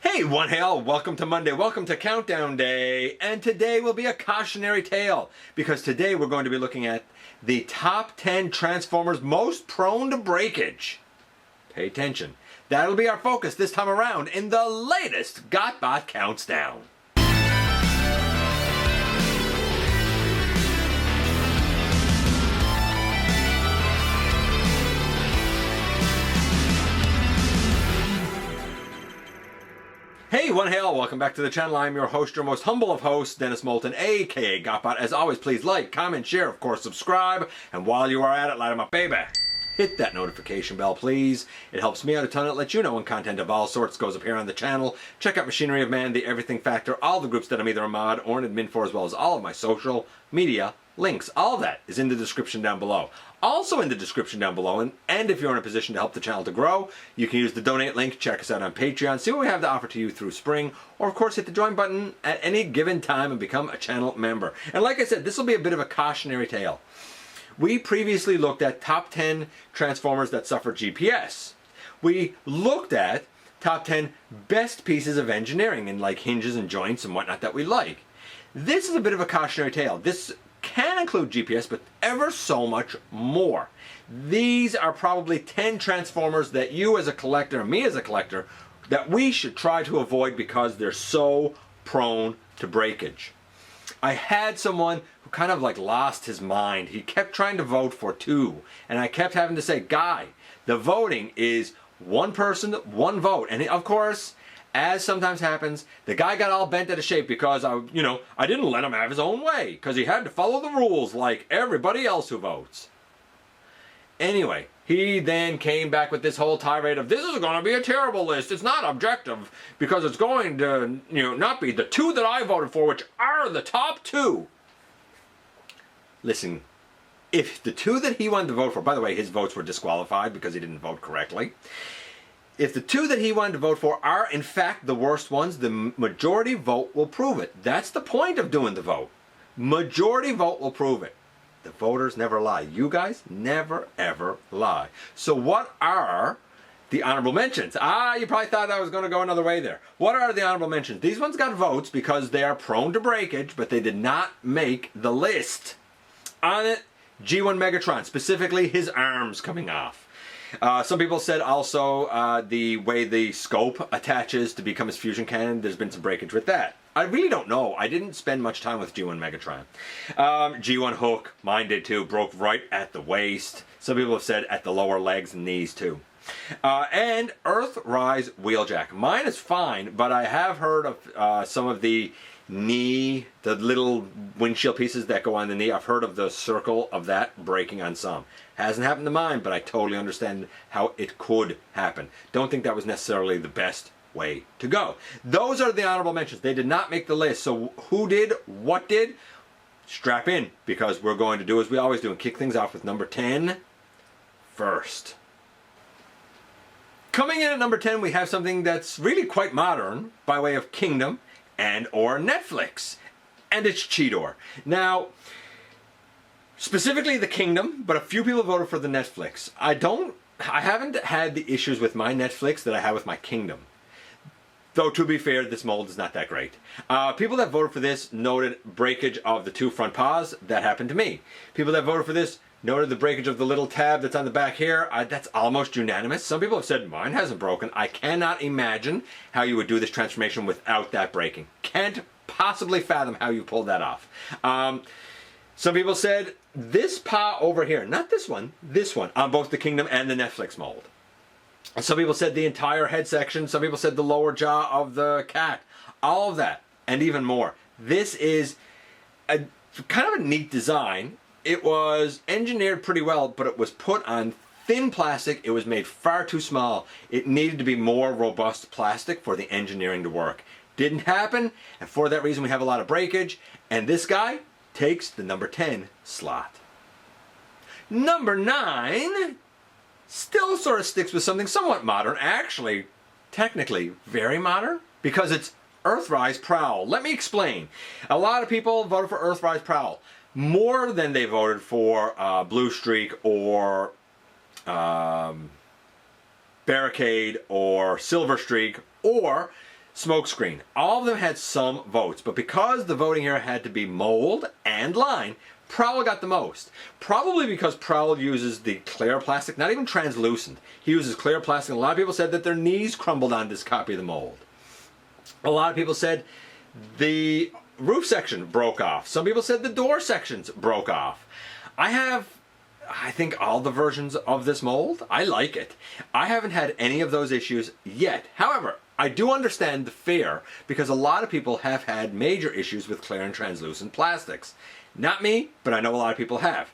Hey, one hail, welcome to Monday, welcome to Countdown Day, and today will be a cautionary tale, because today we're going to be looking at the top 10 Transformers most prone to breakage. Pay attention. That'll be our focus this time around in the latest GotBot Counts Down. Hey, one hail, welcome back to the channel. I'm your host, your most humble of hosts, Dennis Moulton, aka GotBot. As always, please like, comment, share, of course, subscribe, and while you are at it, light 'em up, baby. Hit that notification bell, please. It helps me out a ton. It lets you know when content of all sorts goes up here on the channel. Check out Machinery of Man, The Everything Factor, all the groups that I'm either a mod or an admin for, as well as all of my social media links. All of that is in the description down below. Also in the description down below, and if you're in a position to help the channel to grow, you can use the donate link, check us out on Patreon, see what we have to offer to you through spring, or of course hit the join button at any given time and become a channel member. And like I said, this will be a bit of a cautionary tale. We previously looked at top 10 Transformers that suffer GPS. We looked at top 10 best pieces of engineering in like hinges and joints and whatnot that we like. This is a bit of a cautionary tale. This can include GPS, but ever so much more. These are probably 10 Transformers that you as a collector, and me as a collector, that we should try to avoid because they're so prone to breakage. I had someone who kind of like lost his mind. He kept trying to vote for two, and I kept having to say, Guy, the voting is one person, one vote. And of course, as sometimes happens, the guy got all bent out of shape because I didn't let him have his own way because he had to follow the rules like everybody else who votes. Anyway, he then came back with this whole tirade of this is going to be a terrible list. It's not objective because it's going to, not be the two that I voted for, which are the top two. Listen, if the two that he wanted to vote for, by the way, his votes were disqualified because he didn't vote correctly. If the two that he wanted to vote for are, in fact, the worst ones, the majority vote will prove it. That's the point of doing the vote. Majority vote will prove it. The voters never lie. You guys never, ever lie. So what are the honorable mentions? You probably thought I was going to go another way there. What are the honorable mentions? These ones got votes because they are prone to breakage, but they did not make the list. On it, G1 Megatron, specifically his arms coming off. Some people said also the way the scope attaches to become his fusion cannon, there's been some breakage with that. I really don't know. I didn't spend much time with G1 Megatron. G1 Hook, mine did too, broke right at the waist. Some people have said at the lower legs and knees too. And Earthrise Wheeljack. Mine is fine, but I have heard of some of the knee, the little windshield pieces that go on the knee. I've heard of the circle of that breaking on some. Hasn't happened to mine, but I totally understand how it could happen. Don't think that was necessarily the best way to go. Those are the honorable mentions. They did not make the list. So who did, what did? Strap in, because we're going to do as we always do and kick things off with number 10 first. Coming in at number 10, we have something that's really quite modern by way of Kingdom and or Netflix, and it's Cheetor. Now, specifically the Kingdom, but a few people voted for the Netflix. I haven't had the issues with my Netflix that I have with my Kingdom. Though, to be fair, this mold is not that great. People that voted for this noted breakage of the two front paws. That happened to me. People that voted for this noted the breakage of the little tab that's on the back here. That's almost unanimous. Some people have said mine hasn't broken. I cannot imagine how you would do this transformation without that breaking. Can't possibly fathom how you pulled that off. Some people said this paw over here, not this one on both the Kingdom and the Netflix mold. Some people said the entire head section. Some people said the lower jaw of the cat. All of that and even more. This is a kind of a neat design. It was engineered pretty well, but it was put on thin plastic. It was made far too small. It needed to be more robust plastic for the engineering to work. Didn't happen, and for that reason we have a lot of breakage, and this guy takes the number 10 slot. Number 9 still sort of sticks with something somewhat modern, actually technically very modern, because it's Earthrise Prowl. Let me explain. A lot of people voted for Earthrise Prowl. More than they voted for Blue Streak or Barricade or Silver Streak or Smokescreen. All of them had some votes, but because the voting here had to be mold and line, Prowl got the most. Probably because Prowl uses the clear plastic, not even translucent. He uses clear plastic. A lot of people said that their knees crumbled on this copy of the mold. A lot of people said the roof section broke off. Some people said the door sections broke off. I think all the versions of this mold. I like it. I haven't had any of those issues yet. However, I do understand the fear because a lot of people have had major issues with clear and translucent plastics. Not me, but I know a lot of people have.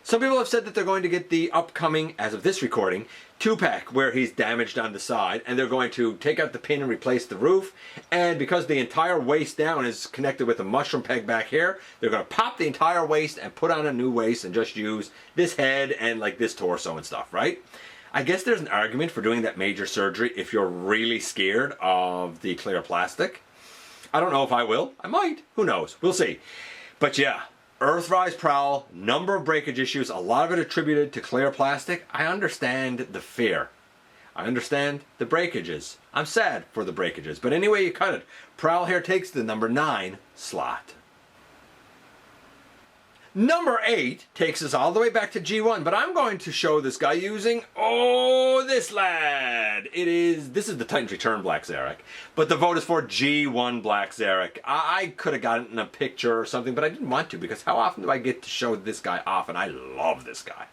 Some people have said that they're going to get the upcoming, as of this recording, 2-pack where he's damaged on the side, and they're going to take out the pin and replace the roof. And because the entire waist down is connected with a mushroom peg back here, they're going to pop the entire waist and put on a new waist and just use this head and like this torso and stuff, right? I guess there's an argument for doing that major surgery if you're really scared of the clear plastic. I don't know if I will. I might. Who knows? We'll see. But yeah, Earthrise Prowl, number of breakage issues, a lot of it attributed to clear plastic. I understand the fear. I understand the breakages. I'm sad for the breakages. But anyway you cut it, Prowl here takes the number 9 slot. Number 8 takes us all the way back to G1, but I'm going to show this guy using, oh, this lad. This is the Titans Return Black Zarak, but the vote is for G1 Black Zarak. I could have gotten a picture or something, but I didn't want to because how often do I get to show this guy off, and I love this guy.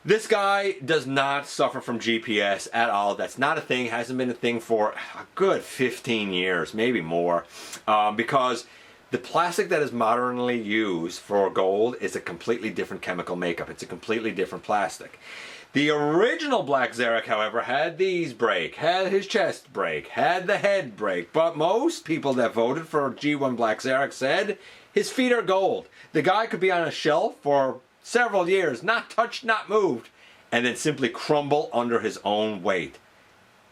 This guy does not suffer from GPS at all. That's not a thing, hasn't been a thing for a good 15 years, maybe more, because the plastic that is modernly used for gold is a completely different chemical makeup. It's a completely different plastic. The original Black Zarak, however, had these break, had his chest break, had the head break, but most people that voted for G1 Black Zarak said his feet are gold. The guy could be on a shelf for several years, not touched, not moved, and then simply crumble under his own weight.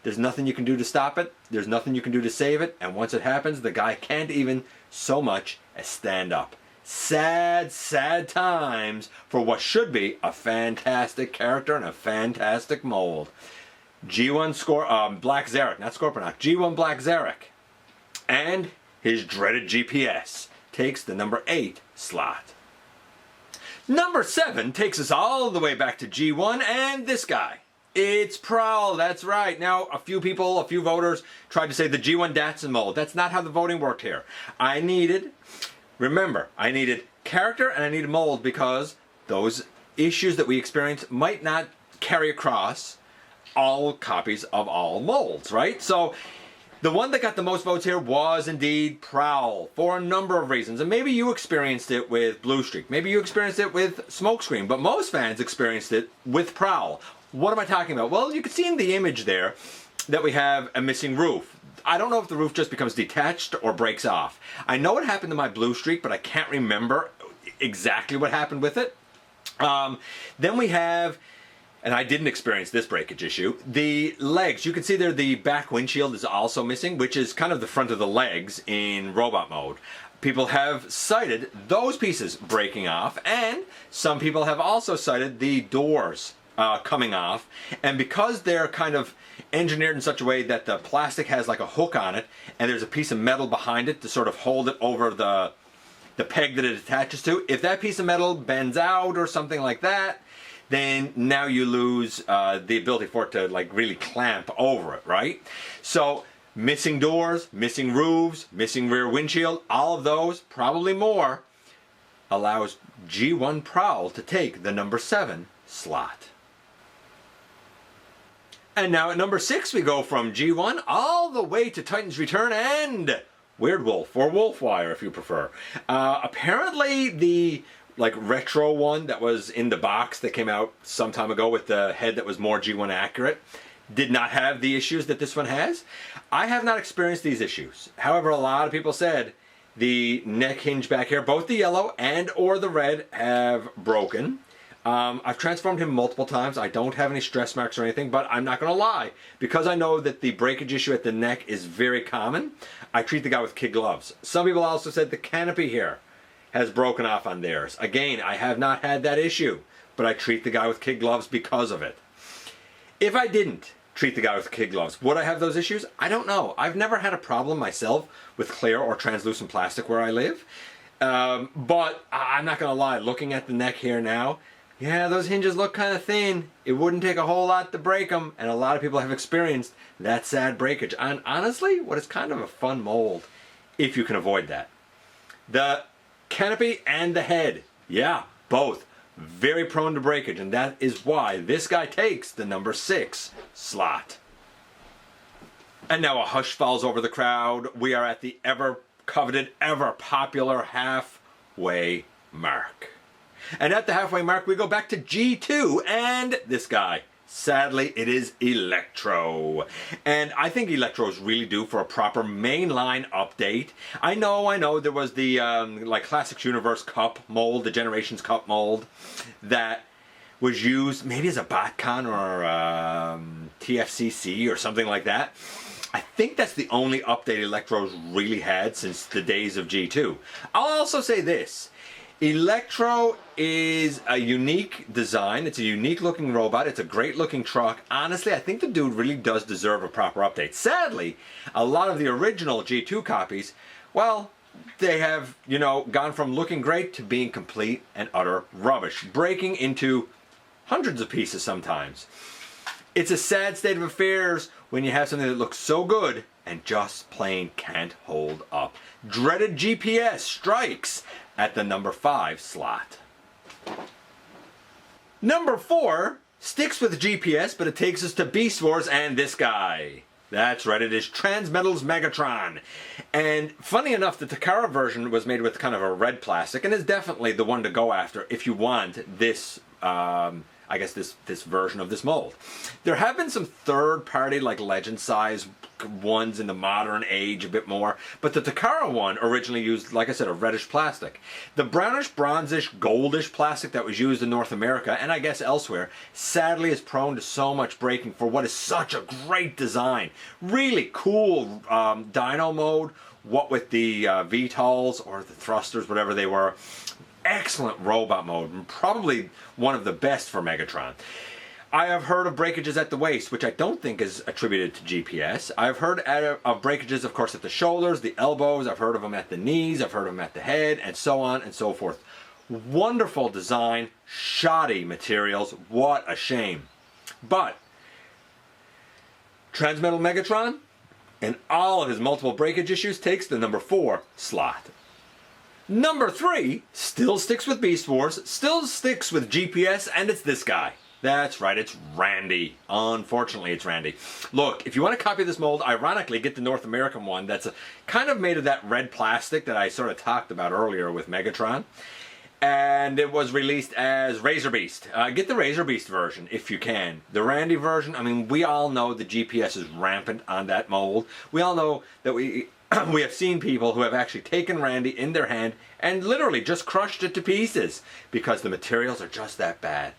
There's nothing you can do to stop it. There's nothing you can do to save it. And once it happens, the guy can't even so much as stand up. Sad, sad times for what should be a fantastic character and a fantastic mold. G1 Black Zarak, not Scorponok, G1 Black Zarak. And his dreaded GPS takes the number 8 slot. Number 7 takes us all the way back to G1 and this guy. It's Prowl, that's right. Now, a few voters tried to say the G1 Datsun mold. That's not how the voting worked here. Remember, I needed character and I needed mold because those issues that we experience might not carry across all copies of all molds, right? So, the one that got the most votes here was indeed Prowl for a number of reasons. And maybe you experienced it with Blue Streak. Maybe you experienced it with Smokescreen. But most fans experienced it with Prowl. What am I talking about? Well, you can see in the image there that we have a missing roof. I don't know if the roof just becomes detached or breaks off. I know what happened to my Blue Streak, but I can't remember exactly what happened with it. Then we have, and I didn't experience this breakage issue, the legs. You can see there the back windshield is also missing, which is kind of the front of the legs in robot mode. People have cited those pieces breaking off, and some people have also cited the doors coming off, and because they're kind of engineered in such a way that the plastic has like a hook on it and there's a piece of metal behind it to sort of hold it over the peg that it attaches to, if that piece of metal bends out or something like that, then now you lose the ability for it to like really clamp over it, right? So missing doors, missing roofs, missing rear windshield, all of those, probably more, allows G1 Prowl to take the number 7 slot. And now at number 6 we go from G1 all the way to Titans Return and Weirdwolf, or Wolfwire if you prefer. Apparently the like retro one that was in the box that came out some time ago with the head that was more G1 accurate did not have the issues that this one has. I have not experienced these issues. However, a lot of people said the neck hinge back here, both the yellow and or the red, have broken. I've transformed him multiple times. I don't have any stress marks or anything, but I'm not going to lie. Because I know that the breakage issue at the neck is very common, I treat the guy with kid gloves. Some people also said the canopy here has broken off on theirs. Again, I have not had that issue, but I treat the guy with kid gloves because of it. If I didn't treat the guy with kid gloves. Would I have those issues? I don't know. I've never had a problem myself with clear or translucent plastic where I live. But I'm not going to lie, looking at the neck here now, yeah, those hinges look kind of thin. It wouldn't take a whole lot to break them, and a lot of people have experienced that sad breakage. And honestly, what is kind of a fun mold, if you can avoid that. The canopy and the head, yeah, both very prone to breakage, and that is why this guy takes the number 6 slot. And now a hush falls over the crowd. We are at the ever coveted, ever popular halfway mark. And at the halfway mark, we go back to G2 and this guy. Sadly, it is Electro. And I think Electro is really due for a proper mainline update. I know, there was the like Classics Universe Cup mold, the Generations Cup mold, that was used maybe as a BotCon or TFCC or something like that. I think that's the only update Electro's really had since the days of G2. I'll also say this. Electro is a unique design. It's a unique looking robot. It's a great looking truck. Honestly, I think the dude really does deserve a proper update. Sadly, a lot of the original G2 copies, well, they have, gone from looking great to being complete and utter rubbish, breaking into hundreds of pieces sometimes. It's a sad state of affairs when you have something that looks so good and just plain can't hold up. Dreaded GPS strikes at the number 5 slot. Number 4 sticks with GPS, but it takes us to Beast Wars and this guy. That's right, it is Transmetal's Megatron. And funny enough, the Takara version was made with kind of a red plastic and is definitely the one to go after if you want this I guess this version of this mold. There have been some third-party, like legend size ones in the modern age a bit more, but the Takara one originally used, like I said, a reddish plastic. The brownish, bronzish, goldish plastic that was used in North America, and I guess elsewhere, sadly is prone to so much breaking for what is such a great design. Really cool dyno mode, what with the VTOLs or the thrusters, whatever they were. Excellent robot mode, and probably one of the best for Megatron. I have heard of breakages at the waist, which I don't think is attributed to GPS. I've heard of breakages, of course, at the shoulders, the elbows. I've heard of them at the knees. I've heard of them at the head, and so on and so forth. Wonderful design, shoddy materials. What a shame. But Transmetal Megatron, and all of his multiple breakage issues, takes the number 4 slot. Number 3 still sticks with Beast Wars, still sticks with GPS, and it's this guy. That's right, it's Randy. Unfortunately, it's Randy. Look, if you want to copy this mold, ironically, get the North American one that's kind of made of that red plastic that I sort of talked about earlier with Megatron. And it was released as Razor Beast. Get the Razor Beast version if you can. The Randy version, I mean, we all know the GPS is rampant on that mold. We all know that we have seen people who have actually taken Randy in their hand and literally just crushed it to pieces because the materials are just that bad.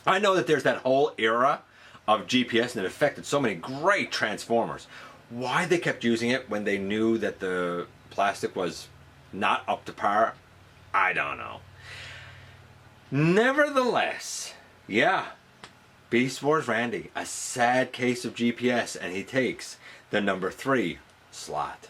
I know that there's that whole era of GPS and it affected so many great Transformers. Why they kept using it when they knew that the plastic was not up to par, I don't know. Nevertheless, yeah, Beast Wars Randy, a sad case of GPS, and he takes the number 3 slot.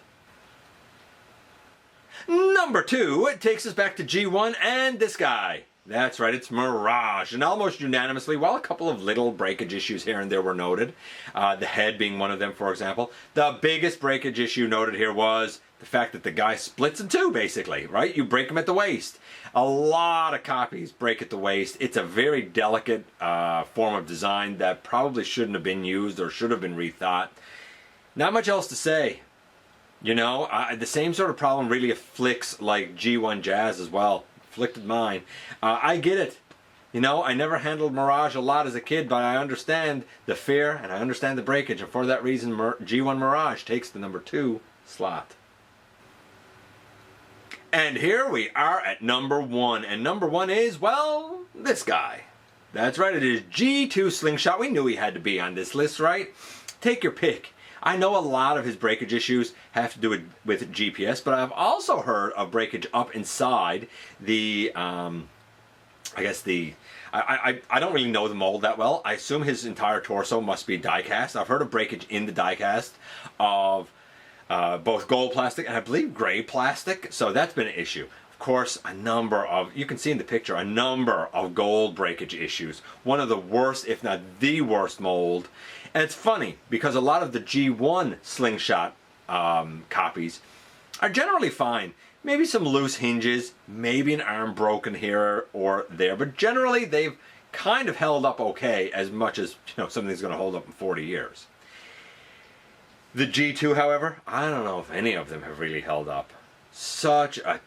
Number 2, it takes us back to G1 and this guy. That's right, it's Mirage. And almost unanimously, while a couple of little breakage issues here and there were noted, the head being one of them, for example, the biggest breakage issue noted here was the fact that the guy splits in two, basically, right? You break him at the waist. A lot of copies break at the waist. It's a very delicate form of design that probably shouldn't have been used or should have been rethought. Not much else to say. You know, the same sort of problem really afflicts like G1 Jazz as well. Afflicted mine. I get it. You know, I never handled Mirage a lot as a kid, but I understand the fear and I understand the breakage, and for that reason G1 Mirage takes the number 2 slot. And here we are at number 1, and number 1 is, well, this guy. That's right, it is G2 Slingshot. We knew he had to be on this list, right? Take your pick. I know a lot of his breakage issues have to do with GPS, but I've also heard of breakage up inside the I guess I don't really know the mold that well. I assume his entire torso must be die-cast. I've heard of breakage in the die-cast of both gold plastic and I believe gray plastic, so that's been an issue. Of course, a number of, you can see in the picture, a number of gold breakage issues. One of the worst, if not the worst mold. And it's funny, because a lot of the G1 Slingshot copies are generally fine. Maybe some loose hinges, maybe an arm broken here or there, but generally they've kind of held up okay, as much as, you know, something's going to hold up in 40 years. The G2, however, I don't know if any of them have really held up. Such a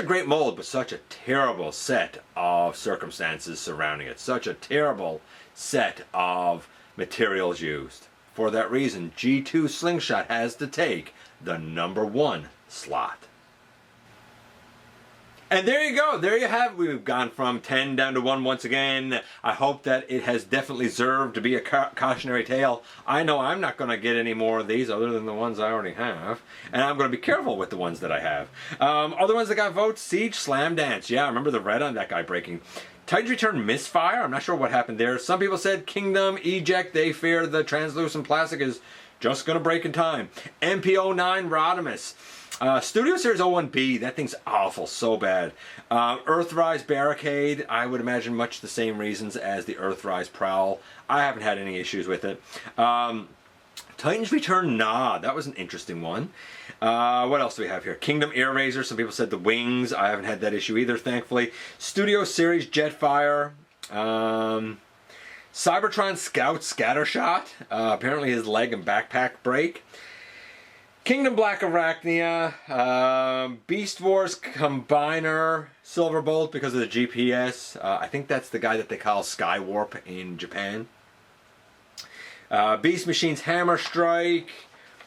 great mold, but such a terrible set of circumstances surrounding it. Such a terrible set of materials used. For that reason, G2 Slingshot has to take the #1 slot. And there you go. There you have it. We've gone from 10 down to 1 once again. I hope that it has definitely served to be a cautionary tale. I know I'm not going to get any more of these other than the ones I already have. And I'm going to be careful with the ones that I have. Other ones that got votes, Siege, Slam Dance. Yeah, I remember the red on that guy breaking. Titan's Return Misfire. I'm not sure what happened there. Some people said Kingdom, Eject. They fear the translucent plastic is just going to break in time. MP09 Rodimus. Studio Series 01B, that thing's awful, so bad. Earthrise Barricade, I would imagine much the same reasons as the Earthrise Prowl. I haven't had any issues with it. Titan's Return Nah, that was an interesting one. What else do we have here? Kingdom Air Razor, some people said the wings. I haven't had that issue either, thankfully. Studio Series Jetfire. Cybertron Scout Scattershot. Apparently his leg and backpack break. Kingdom Black Arachnia, Beast Wars Combiner, Silverbolt because of the GPS. I think that's the guy that they call Skywarp in Japan. Beast Machines Hammer Strike.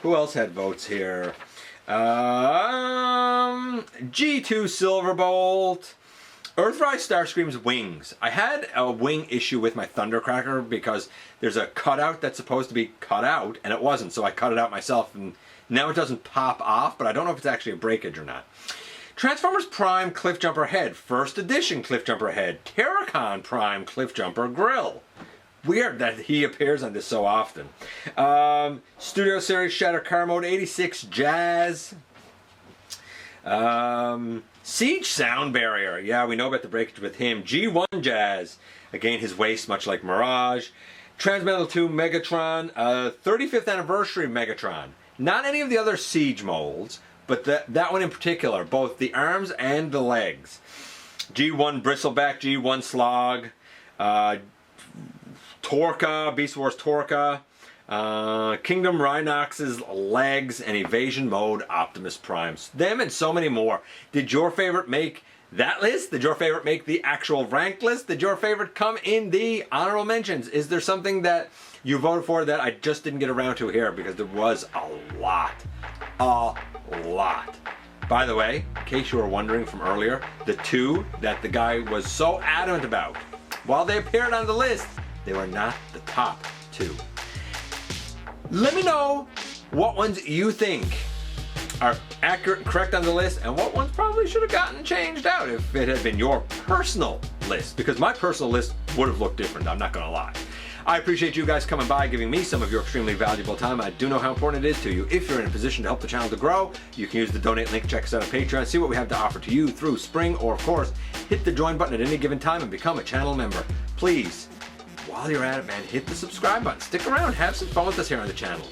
Who else had votes here? G2 Silverbolt. Earthrise Starscream's wings. I had a wing issue with my Thundercracker because there's a cutout that's supposed to be cut out and it wasn't, so I cut it out myself and now it doesn't pop off, but I don't know if it's actually a breakage or not. Transformers Prime Cliffjumper Head, First Edition Cliffjumper Head, Terracon Prime Cliffjumper Grill. Weird that he appears on this so often. Studio Series Shatter Car Mode 86 Jazz. Siege Sound Barrier. Yeah, we know about the breakage with him. G1 Jazz. Again, his waist, much like Mirage. Transmetal 2 Megatron. 35th Anniversary Megatron. Not any of the other Siege molds, but that one in particular, both the arms and the legs. G1 Bristleback, G1 Slog, Torka, Beast Wars Torka, Kingdom Rhinox's legs, and Evasion Mode Optimus Primes. Them and so many more. Did your favorite make that list? Did your favorite make the actual ranked list? Did your favorite come in the honorable mentions? Is there something that you voted for that I just didn't get around to here? Because there was a lot. A lot. By the way, in case you were wondering from earlier, the two that the guy was so adamant about, while they appeared on the list, they were not the top two. Let me know what ones you think are accurate and correct on the list and what ones probably should have gotten changed out if it had been your personal list, because my personal list would have looked different, I'm not gonna lie. I appreciate you guys coming by, giving me some of your extremely valuable time. I do know how important it is to you. If you're in a position to help the channel to grow, you can use the donate link, check us out on Patreon, see what we have to offer to you through Spring, or of course, hit the join button at any given time and become a channel member. Please, while you're at it, man, hit the subscribe button. Stick around, have some fun with us here on the channel.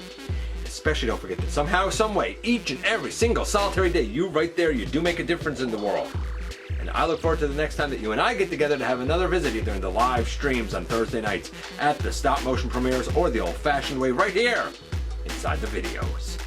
Especially don't forget that somehow, some way, each and every single solitary day, you right there, you do make a difference in the world. And I look forward to the next time that you and I get together to have another visit, either in the live streams on Thursday nights, at the stop motion premieres, or the old fashioned way right here inside the videos.